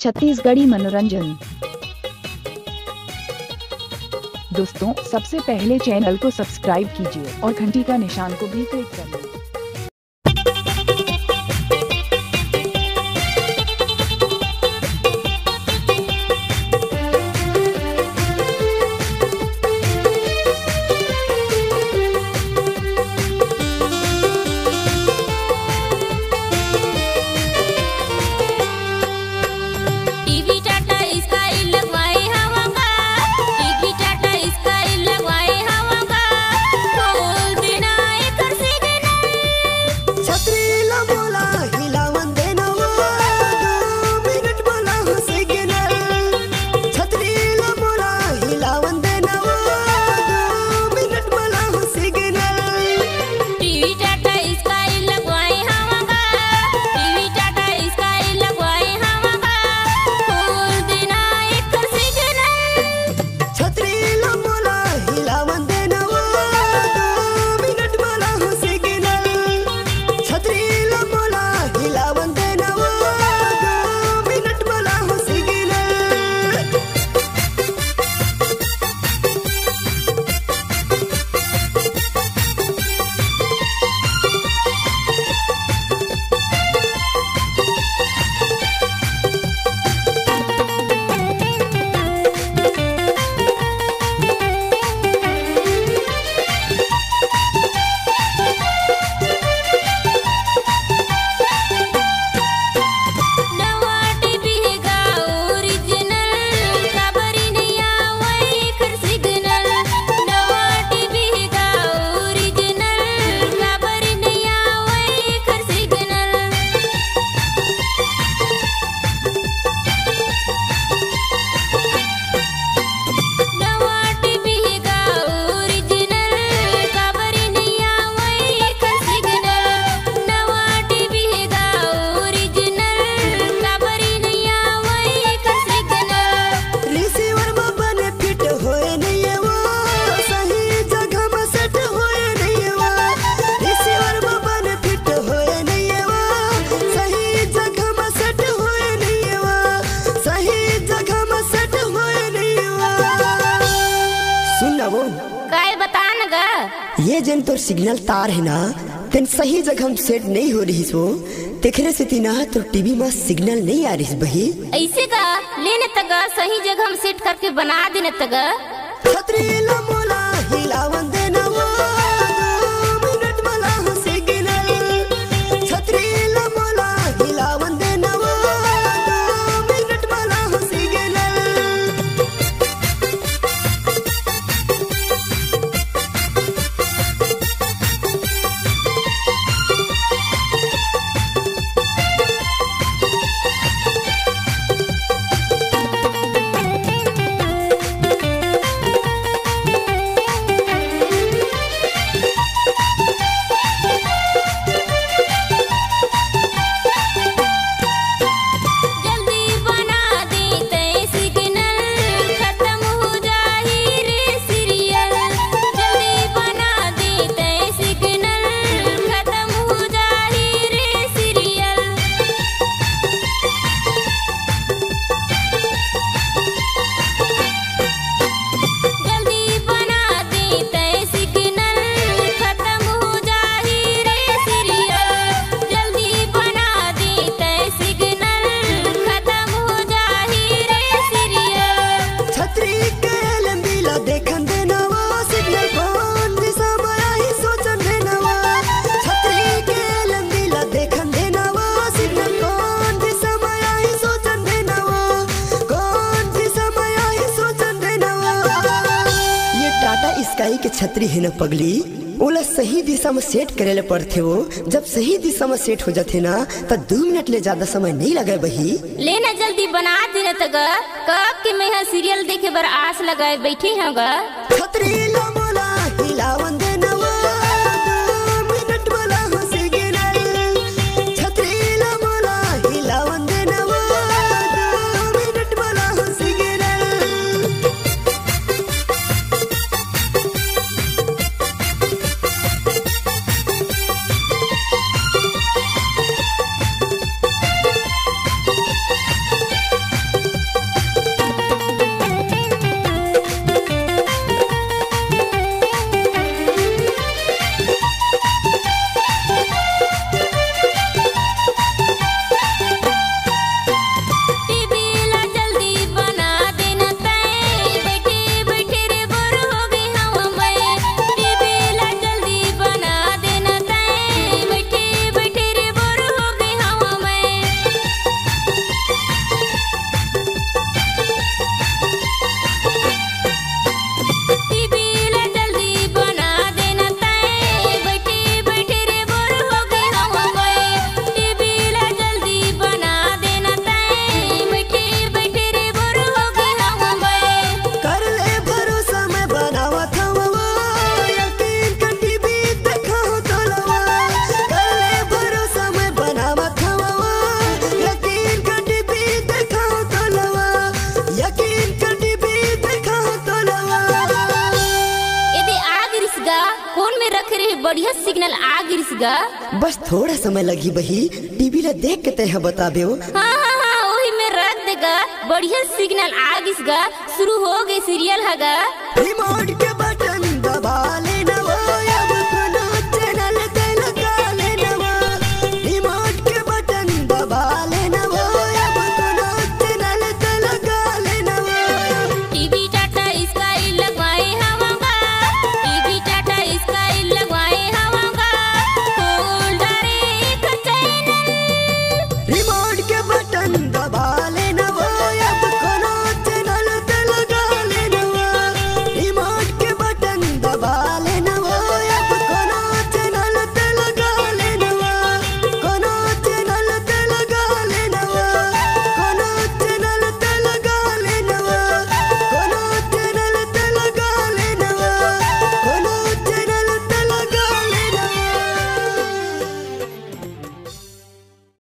छत्तीसगढ़ी मनोरंजन। दोस्तों, सबसे पहले चैनल को सब्सक्राइब कीजिए और घंटी का निशान को भी क्लिक कर लें। काय बता न गा ये जन तो सिग्नल तार है ना तेन सही जगह हम सेट नहीं हो रही सो देखने से तीना तो टीवी में सिग्नल नहीं आ रही बही ऐसे का लेने तक सही जगह हम सेट करके बना देने तक छतरी ला मोला हिलावन देना वो मिनट वाला हो सिग्नल छतरी ला मोला हिलावन देना वो मिनट वाला हो सिग्नल स्काई के छतरी है न पगली ओला सही दिशा में सेट करे पड़ते हो जब सही दिशा में सेट हो जाते ना तो 2 मिनट ले ज्यादा समय नहीं लगे बही लेना जल्दी बना देना तक कब के मैं सीरियल देखे बर आस लगाए बैठी हूँ छतरी ला मोला हिलावन देना वो मिनट वाला हो सिग्नल छतरी ला मोला हिलावन देना वो मिनट वाला हो सिग्नल गा। बस थोड़ा समय लगी बही, टीवी ला देख के तय बताबे। हाँ वही में रख देगा, बढ़िया सिग्नल आ गिस गा, शुरू हो गई सीरियल है गा। रिमोट के